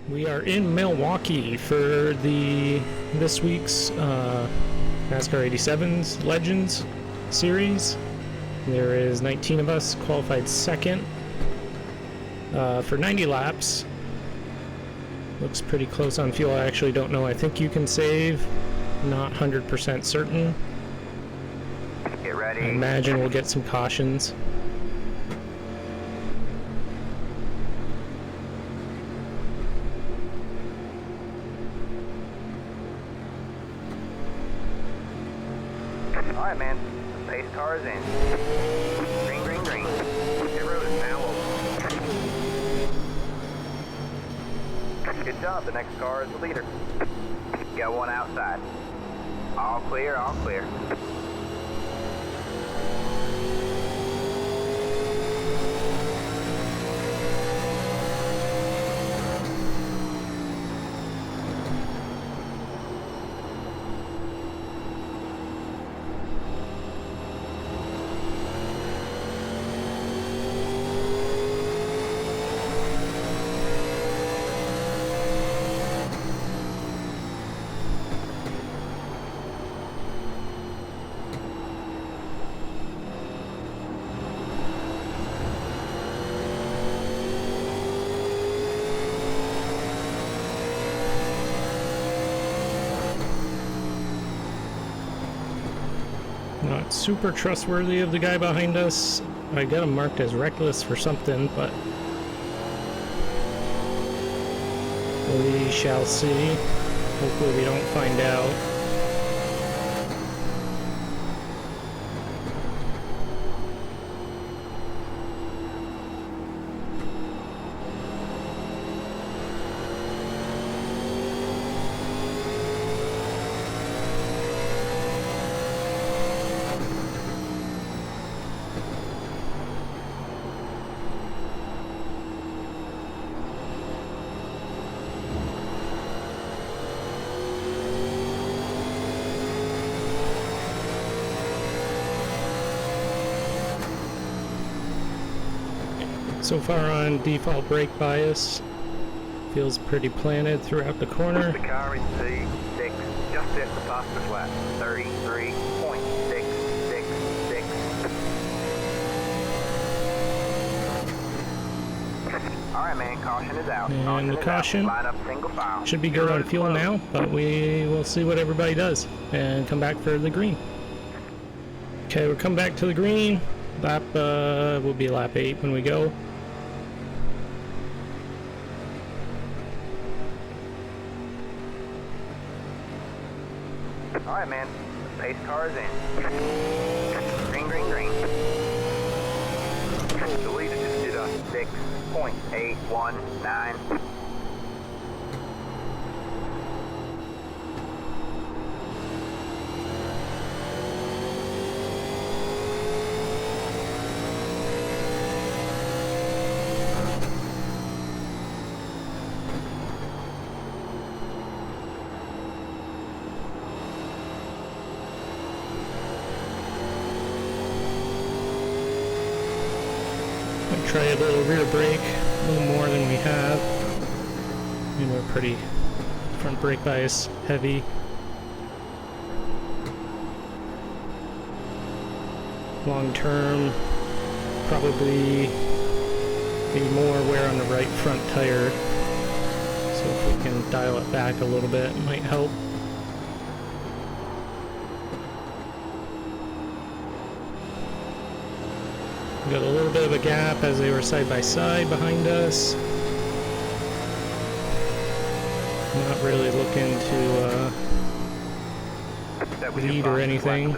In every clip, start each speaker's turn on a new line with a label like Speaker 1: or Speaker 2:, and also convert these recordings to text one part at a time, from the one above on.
Speaker 1: We are in Milwaukee for this week's NASCAR 87s Legends series. There is 19 of us, qualified second for 90 laps. Looks pretty close on fuel. I actually don't know. I think you can save. Not 100% certain.
Speaker 2: Get ready.
Speaker 1: I imagine we'll get some cautions.
Speaker 2: Alright, man. The pace car is in. Green, green, green. Pit road is now open. Good job. The next car is the leader. Got one outside. All clear, all clear.
Speaker 1: Not super trustworthy of the guy behind us. I got him marked as reckless for something, but we shall see. Hopefully we don't find out. So far on default brake bias, feels pretty planted throughout the corner.
Speaker 2: The car in C6 just at the fastest lap. 33.666. Alright, man, caution is out.
Speaker 1: And the caution
Speaker 2: Line up single file.
Speaker 1: should be good on fuel now, but we will see what everybody does and come back for the green. Okay, we'll come back to the green. Lap will be lap 8 when we go.
Speaker 2: Alright, man. The pace car is in. Green, green, green. The leader just did a 6.819.
Speaker 1: Try a little rear brake, a little more than we have. And we're pretty front brake bias heavy. Long term, probably be more wear on the right front tire. So if we can dial it back a little bit, it might help. We got a little bit of a gap as they were side by side behind us. Not really looking to lead or anything.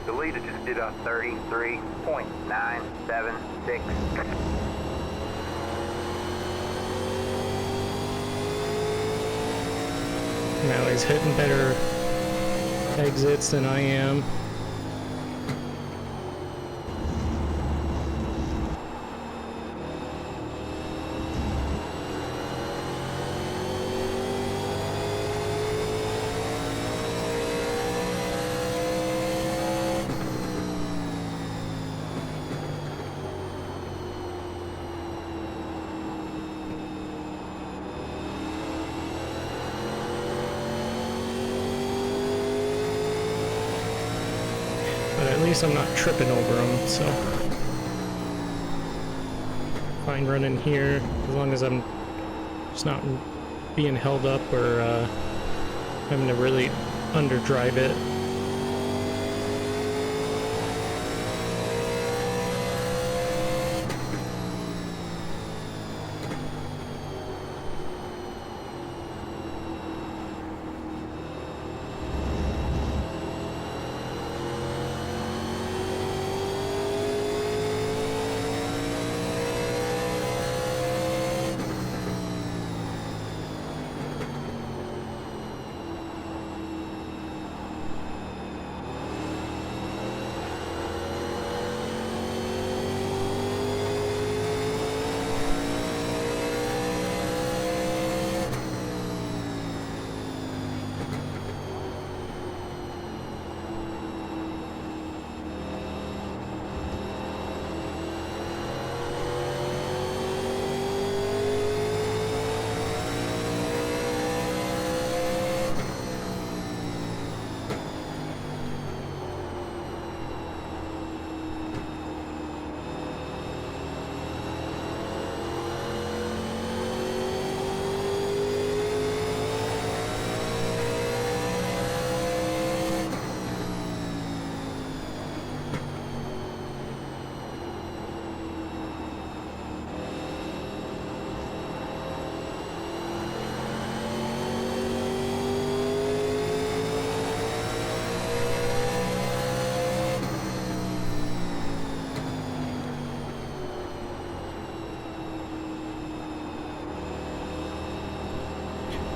Speaker 2: The leader just did a 33.976.
Speaker 1: Now he's hitting better exits than I am. But at least I'm not tripping over them, so fine running here as long as I'm just not being held up or having to really underdrive it.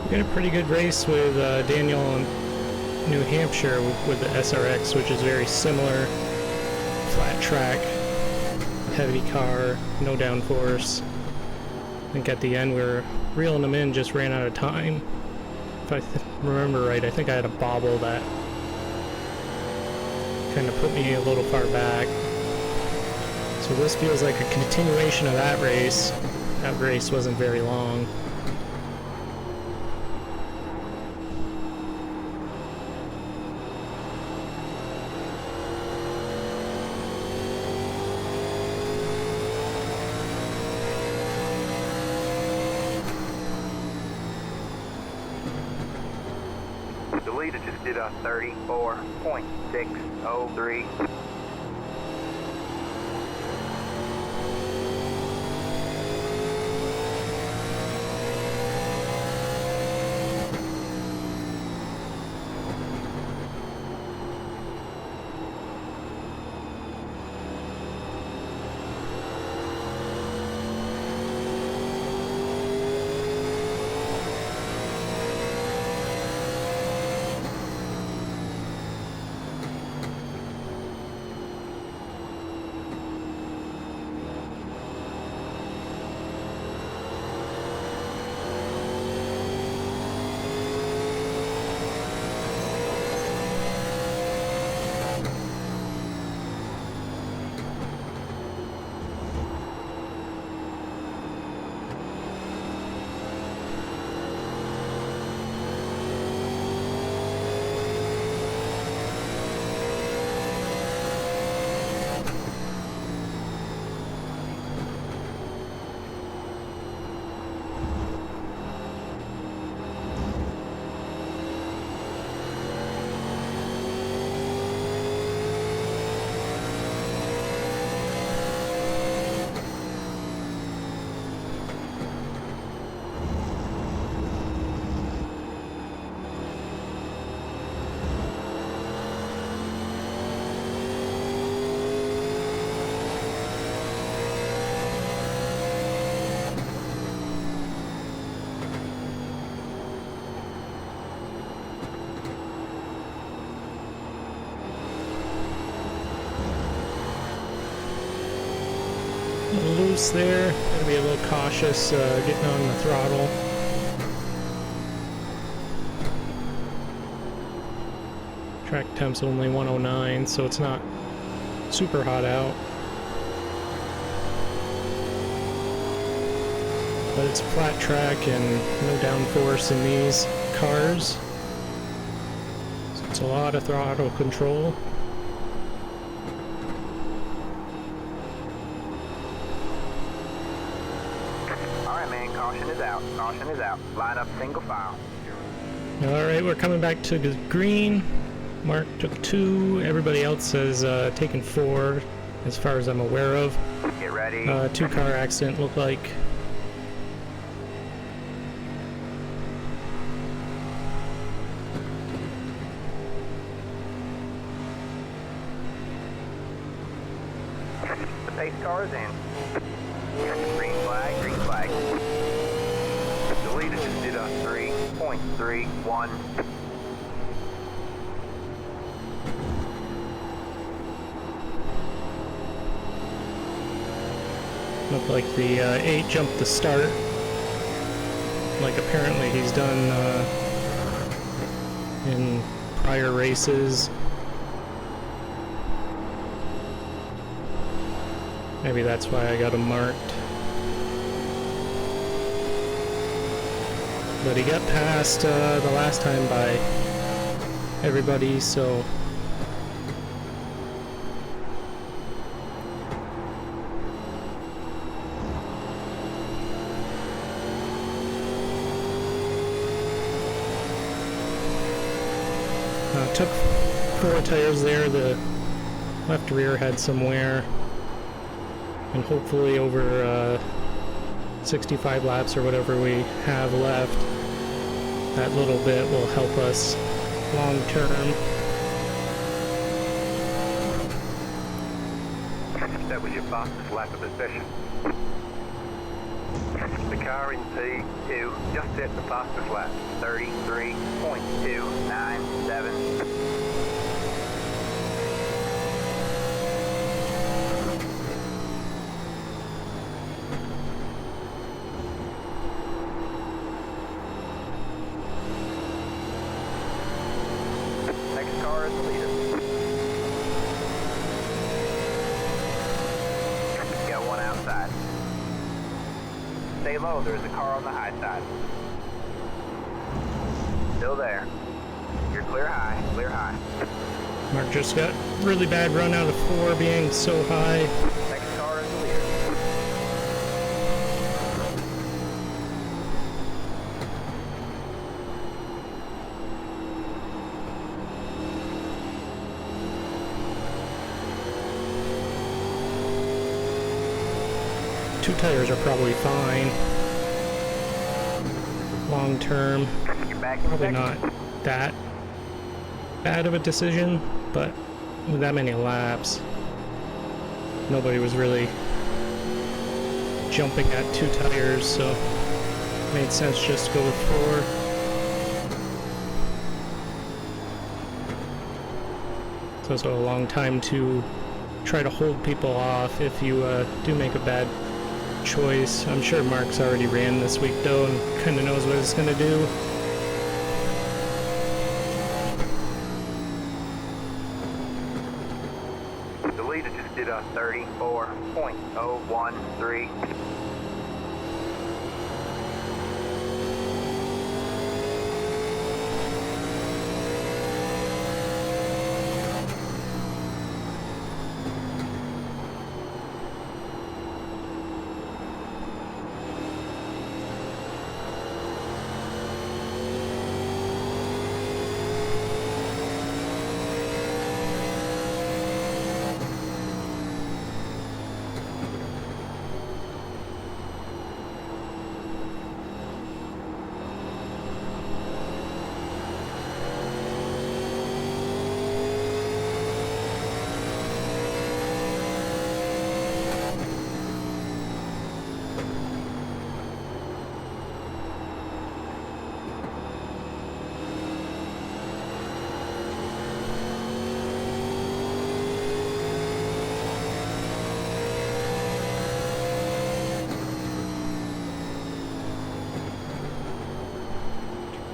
Speaker 1: We had a pretty good race with Daniel in New Hampshire with the SRX, which is very similar. Flat track, heavy car, no downforce. I think at the end we were reeling them in, just ran out of time. If I remember right, I think I had a bobble that kind of put me a little far back. So this feels like a continuation of that race. That race wasn't very long.
Speaker 2: The leader just did a 34.603.
Speaker 1: loose there. Gotta be a little cautious getting on the throttle. Track temp's only 109, so it's not super hot out. But it's flat track and no downforce in these cars. So it's a lot of throttle control.
Speaker 2: Alright man, caution is out. Caution is out. Line up single file.
Speaker 1: Alright, we're coming back to the green. Mark took 2. Everybody else has taken 4, as far as I'm aware of.
Speaker 2: Get ready.
Speaker 1: 2-car accident looked like.
Speaker 2: The pace car is in. Green flag, green flag. The leader just did a 3.31.
Speaker 1: Looked like the 8 jumped the start. Like apparently he's done in prior races. Maybe that's why I got him marked. But he got past the last time by everybody, so... took 4 tires there. The left rear had some wear. And hopefully over 65 laps or whatever we have left, that little bit will help us long term.
Speaker 2: That was your fastest lap of the session. The car in P2 just set the fastest lap, 33.297. Next car is the leader. Got one outside. Stay low, there's a car on the high side. Still there. You're clear high, clear high.
Speaker 1: Mark just got really bad run out of 4 being so high.
Speaker 2: Next car is the leader.
Speaker 1: 2 tires are probably fine. Long term,
Speaker 2: You're back in
Speaker 1: probably
Speaker 2: second.
Speaker 1: not that bad of a decision, but with that many laps, nobody was really jumping at 2 tires, so it made sense just to go with 4. It's also a long time to try to hold people off if you do make a bad choice. I'm sure Mark's already ran this week though and kind of knows what it's going to do.
Speaker 2: The leader just did a 34.013.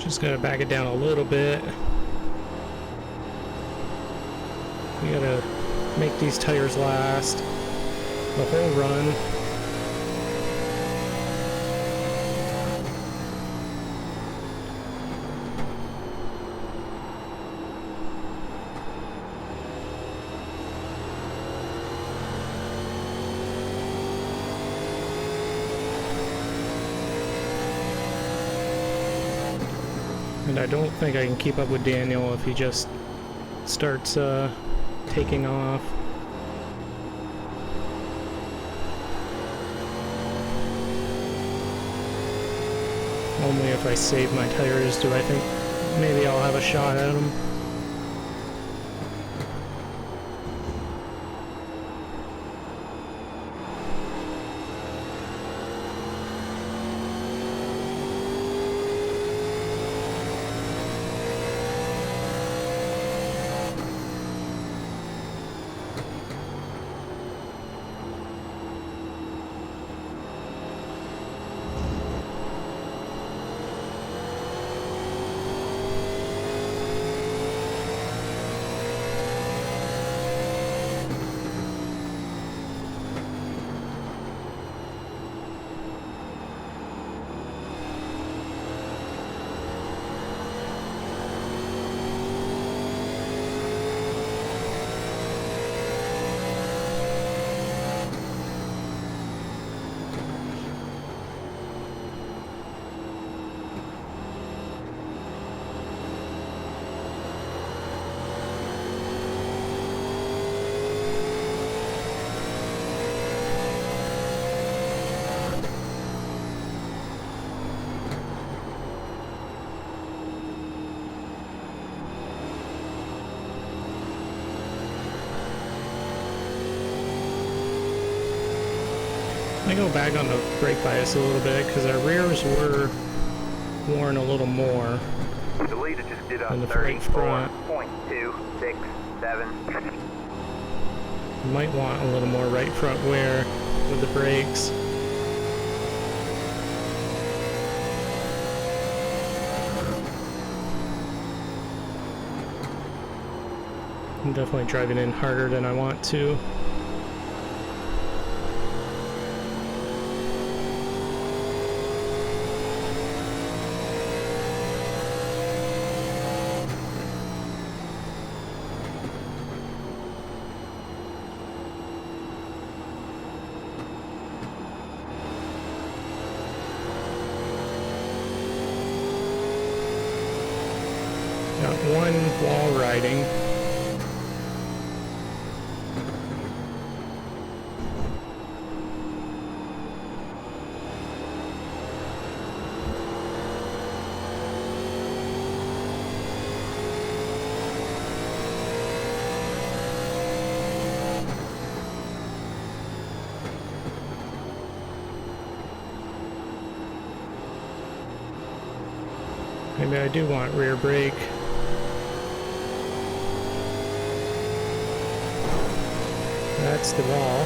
Speaker 1: Just gotta back it down a little bit. We gotta make these tires last the whole run. And I don't think I can keep up with Daniel if he just starts taking off. Only if I save my tires do I think maybe I'll have a shot at him. I go back on the brake bias a little bit because our rears were worn a little more
Speaker 2: The leader just did a
Speaker 1: than the right front.
Speaker 2: 34.267.
Speaker 1: You might want a little more right front wear with the brakes. I'm definitely driving in harder than I want to. Got one wall riding. Maybe I do want rear brake. That's the wall.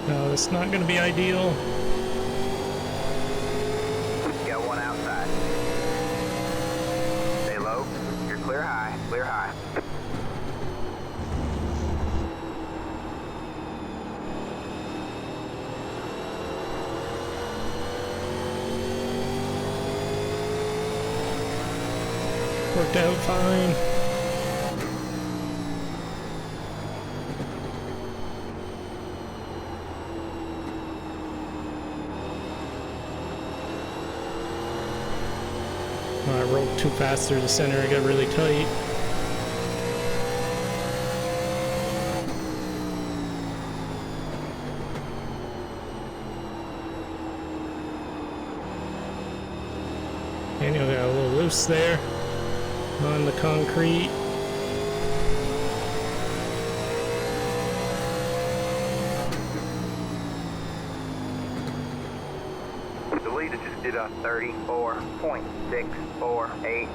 Speaker 1: No, it's not going to be ideal.
Speaker 2: Got one outside. Stay low. You're clear high. Clear high.
Speaker 1: Worked out fine. I rolled too fast through the center, it got really tight. Daniel got a little loose there on the concrete.
Speaker 2: The leader just did a 34.648.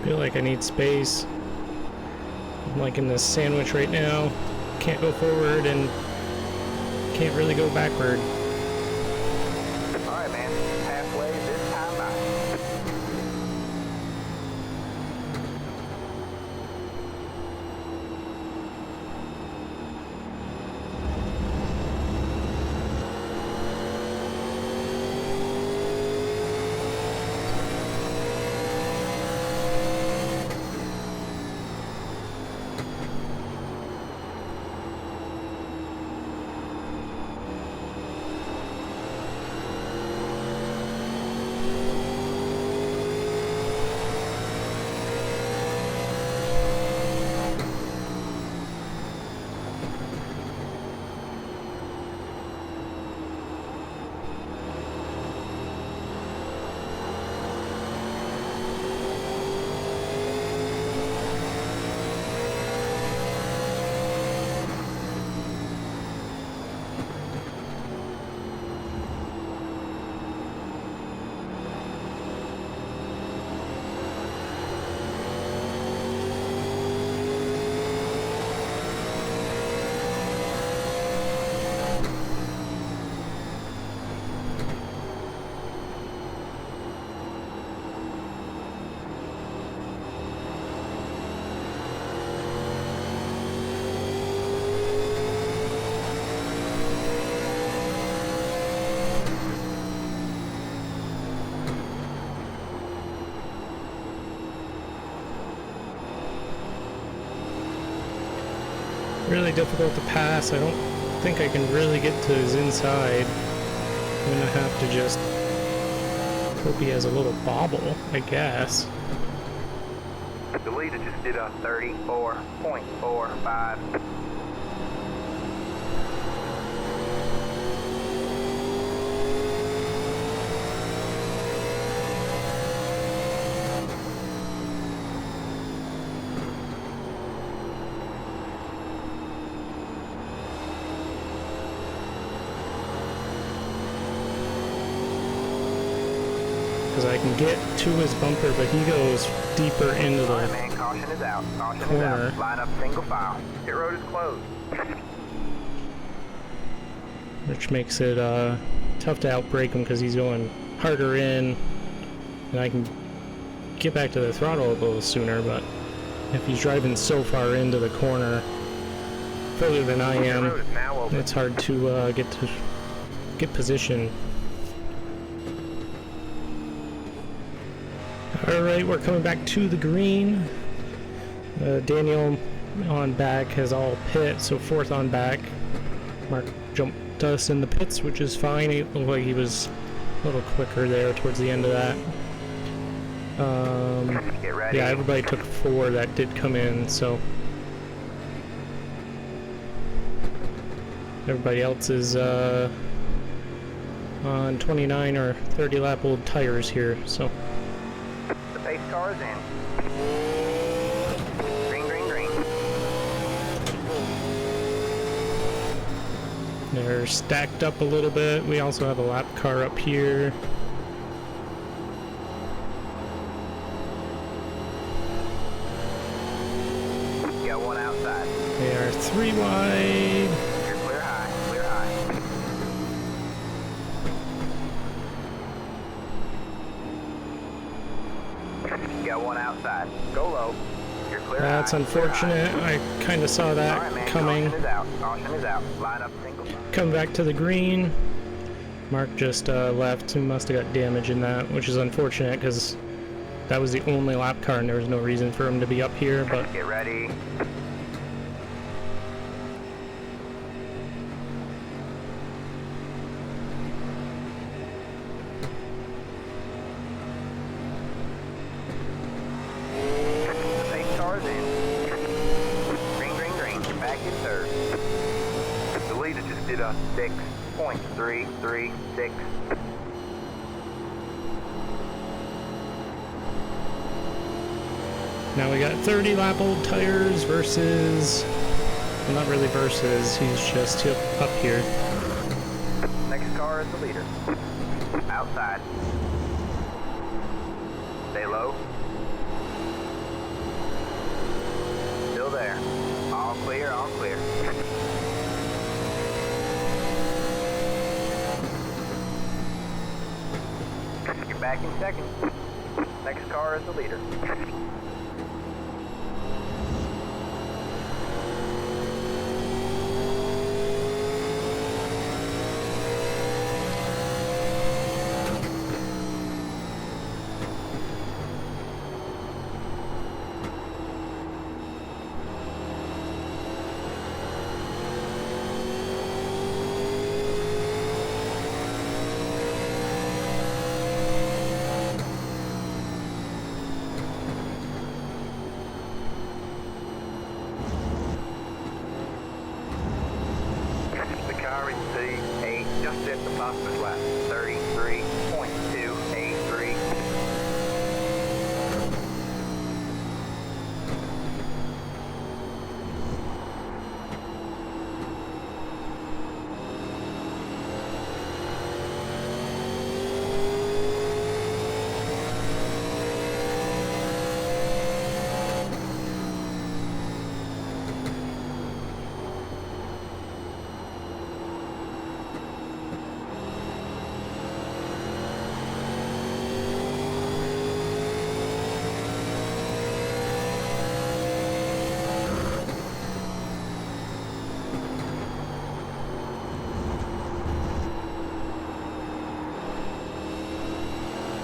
Speaker 1: Feel like I need space. I'm like in this sandwich right now. Can't go forward and can't really go backward.
Speaker 2: Alright, man. Halfway this time out.
Speaker 1: Really difficult to pass. I don't think I can really get to his inside. I'm gonna have to just hope he has a little bobble, I guess.
Speaker 2: The leader just did a 34.45.
Speaker 1: Because I can get to his bumper, but he goes deeper into the
Speaker 2: Alright, man. Caution is out. Caution is
Speaker 1: corner.
Speaker 2: out. Line up single file. Pit road is closed.
Speaker 1: Which makes it tough to outbrake him because he's going harder in, and I can get back to the throttle a little sooner. But if he's driving so far into the corner, further than I
Speaker 2: Pit
Speaker 1: am,
Speaker 2: road is now open.
Speaker 1: it's hard to get position. All right, we're coming back to the green. Daniel on back has all pit, so fourth on back. Mark jumped us in the pits, which is fine. It looked like he was a little quicker there towards the end of that.
Speaker 2: Get ready.
Speaker 1: Yeah, everybody took 4 that did come in, so everybody else is on 29 or 30 lap old tires here, so.
Speaker 2: The pace car is in. Green, green, green.
Speaker 1: They're stacked up a little bit. We also have a lap car up here.
Speaker 2: Got one outside.
Speaker 1: They are 3 wide.
Speaker 2: You're clear high, clear high. Got one outside. Go low. You're clear
Speaker 1: That's
Speaker 2: high, clear
Speaker 1: unfortunate. I kind of saw
Speaker 2: high.
Speaker 1: that
Speaker 2: All right, man.
Speaker 1: coming.
Speaker 2: Caution is out. Caution is out. Line up single.
Speaker 1: Come back to the green. Mark just left. He must have got damage in that, which is unfortunate because that was the only lap car and there was no reason for him to be up here, but
Speaker 2: Get ready. The pace car is in. Green, green, green. Back in third. The leader just did a 6.336.
Speaker 1: now we got 30 lap old tires versus, well, not really versus, he's just up here.
Speaker 2: Next car is the leader. Outside. Stay low. Still there. All clear, all clear. You're back in second. Next car is the leader. The car in C8 just at the fastest lap. 33.283.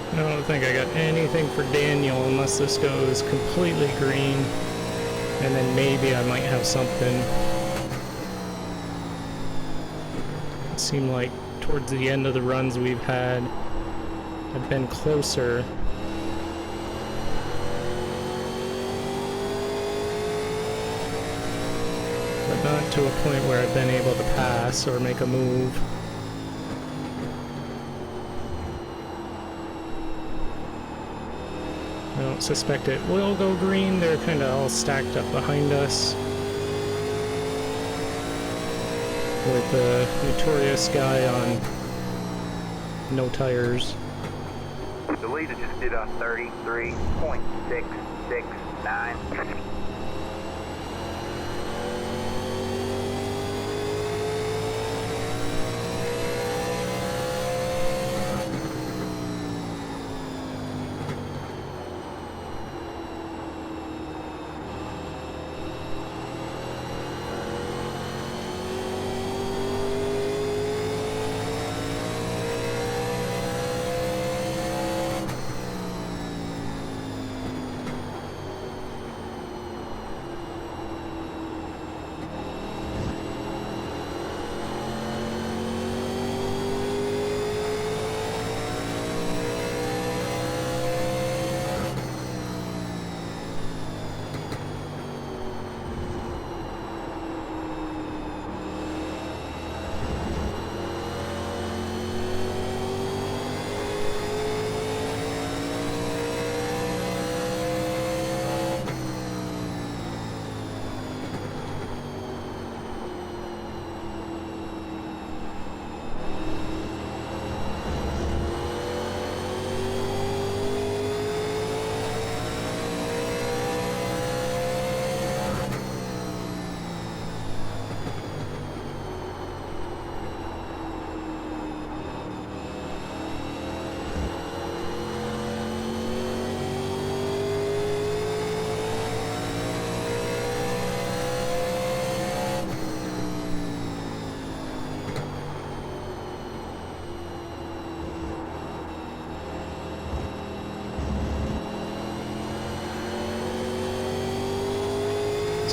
Speaker 1: I don't think I got anything for Daniel unless this goes completely green, and then maybe I might have something. It seemed like towards the end of the runs we've had, I've been closer. But not to a point where I've been able to pass or make a move. I don't suspect it will go green. They're kind of all stacked up behind us. With the notorious guy on no tires.
Speaker 2: The leader just did a 33.669.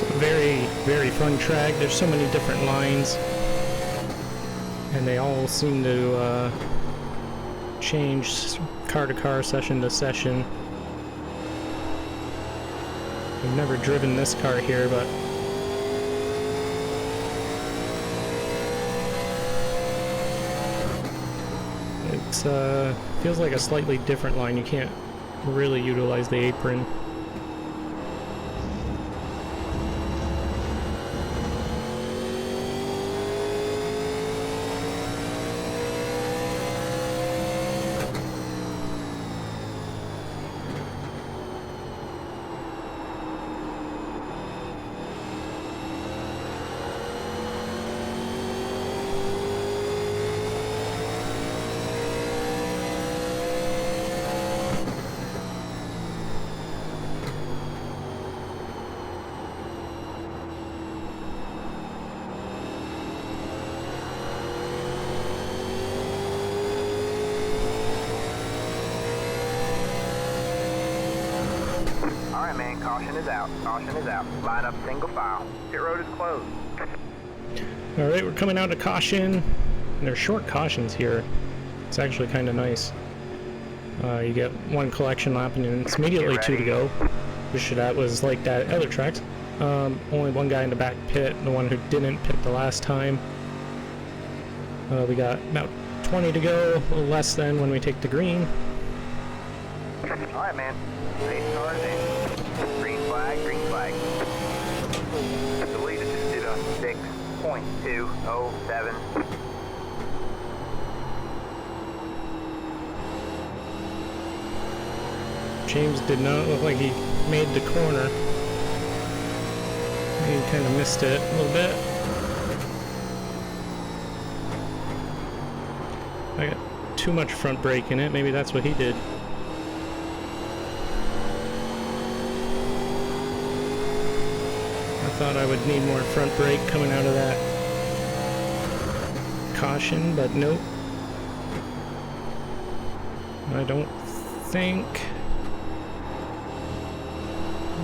Speaker 1: a very, very fun track. There's so many different lines, and they all seem to change car to car, session to session. I've never driven this car here, but it's feels like a slightly different line. You can't really utilize the apron.
Speaker 2: Alright, man, caution is out. Caution is out. Line up single file. Pit road is closed.
Speaker 1: Alright, we're coming out of caution. There's short cautions here. It's actually kind of nice. You get one collection lap and it's immediately 2 to go. Wish that was like that at other tracks. Only one guy in the back pit, the one who didn't pit the last time. We got about 20 to go, a little less than when we take the green.
Speaker 2: Alright, man. Race cars in. Green flag, green flag. The leader just did a 6.207.
Speaker 1: James did not look like he made the corner. He kind of missed it a little bit. I got too much front brake in it. Maybe that's what he did. I thought I would need more front brake coming out of that caution, but nope. I don't think...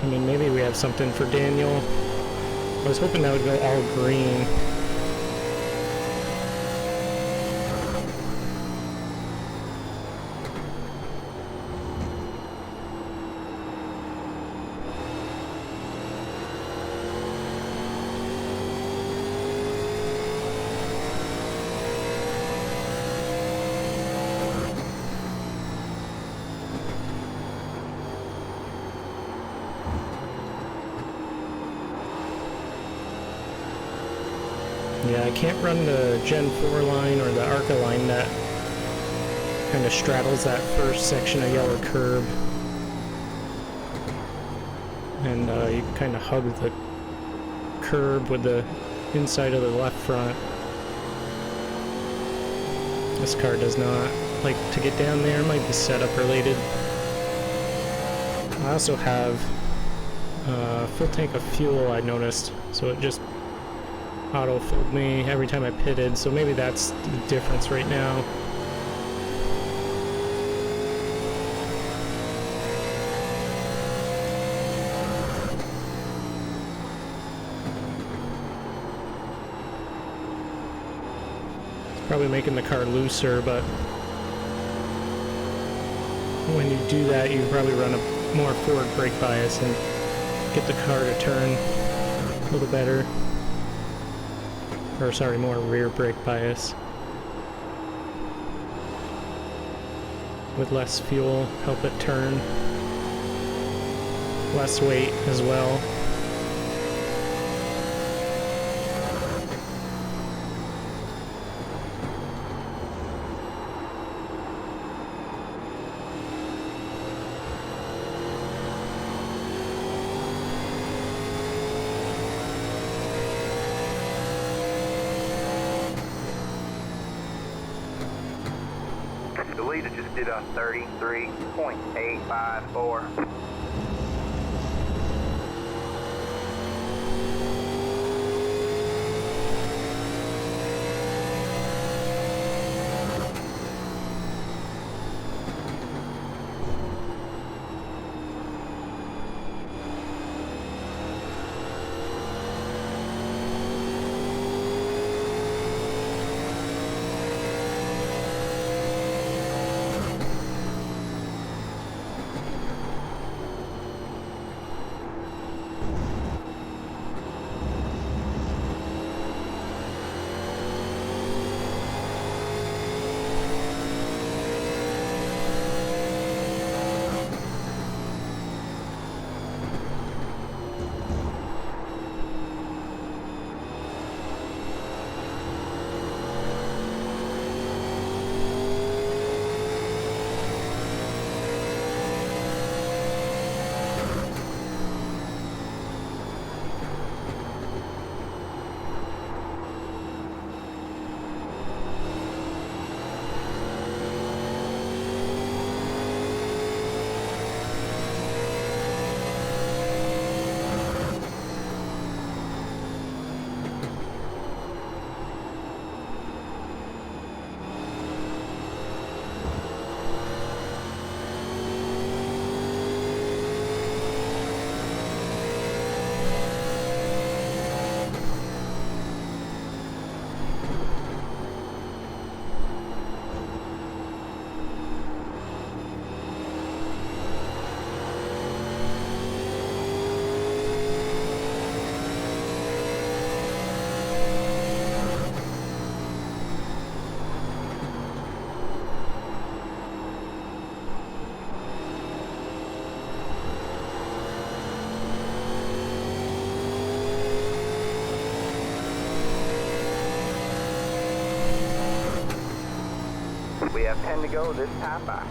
Speaker 1: I mean, maybe we have something for Daniel. I was hoping that would go all green. Yeah, I can't run the Gen 4 line or the ARCA line that kind of straddles that first section of yellow curb. And you kind of hug the curb with the inside of the left front. This car does not like to get down there. Might be setup related. I also have a full tank of fuel, I noticed, so it just auto-filled me every time I pitted, so maybe that's the difference right now. It's probably making the car looser, but when you do that, you probably run a more forward brake bias and get the car to turn a little better. Or sorry, more rear brake bias. With less fuel, help it turn. Less weight as well.
Speaker 2: The leader just did a 33.854. We have 10 to go this time by.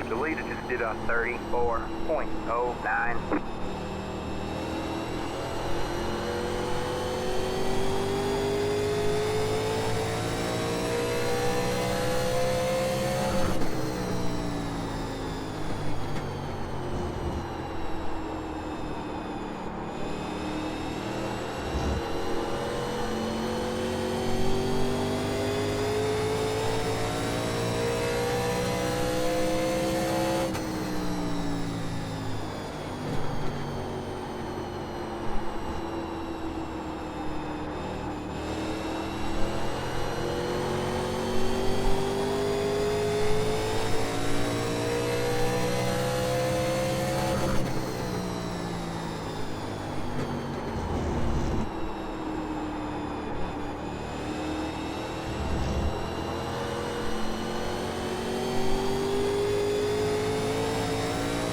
Speaker 2: The leader just did a 34.09.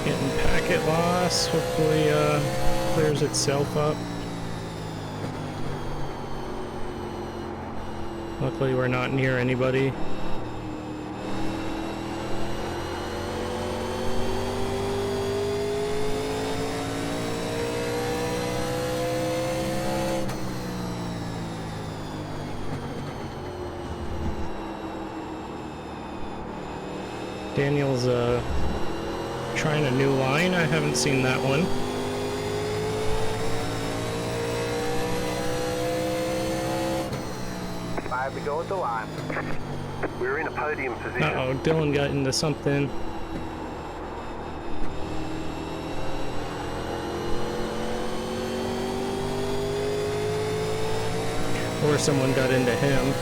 Speaker 1: Getting packet loss, hopefully clears itself up. Luckily we're not near anybody. Daniel's trying a new line. I haven't seen that one.
Speaker 2: Five to go at the line. We're in a podium position.
Speaker 1: Uh-oh, Dylan got into something. Or someone got into him.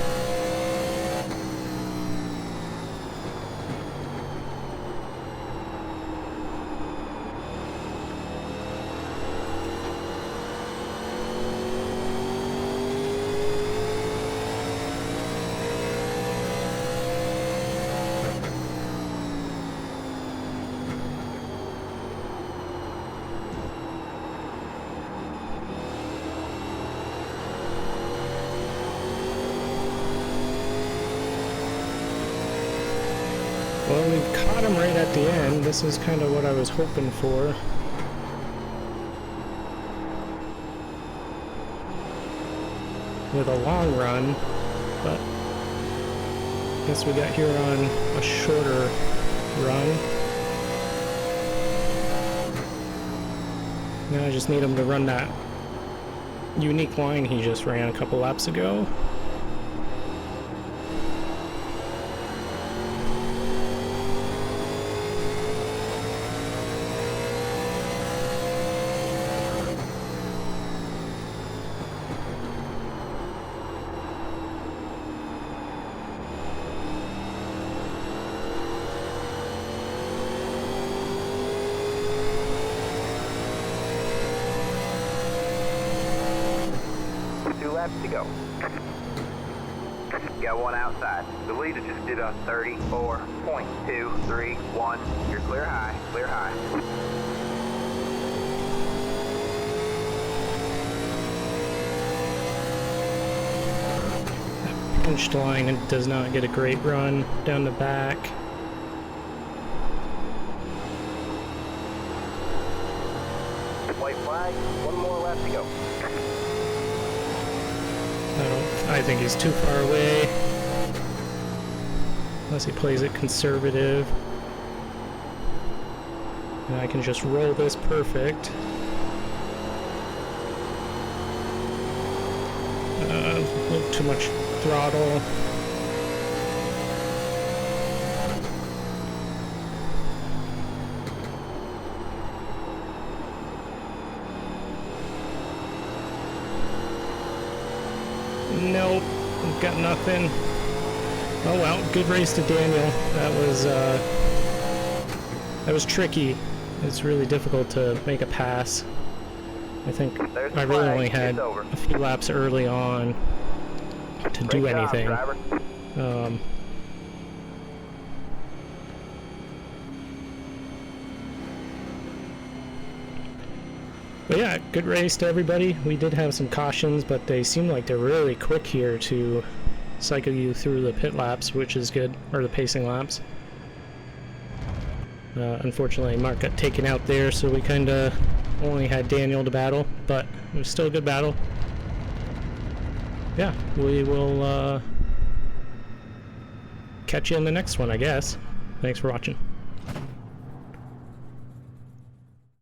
Speaker 1: Well, we've caught him right at the end. This is kind of what I was hoping for. With a long run, but I guess we got here on a shorter run. Now I just need him to run that unique line he just ran a couple laps ago.
Speaker 2: To go. Got one outside. The leader just did a 34.231. You're clear high, clear high.
Speaker 1: That pinched line does not get a great run down the back.
Speaker 2: White flag, one more lap to go.
Speaker 1: I think he's too far away. Unless he plays it conservative. And I can just roll this perfect. A little too much throttle. Nope, got nothing. Oh well, good race to Daniel. That was tricky. It's really difficult to make a pass. I think I really only had a few laps early on to do anything. But yeah, good race to everybody. We did have some cautions, but they seem like they're really quick here to cycle you through the pit laps, which is good, or the pacing laps. Unfortunately, Mark got taken out there, so we kind of only had Daniel to battle, but it was still a good battle. Yeah, we will catch you in the next one, I guess. Thanks for watching.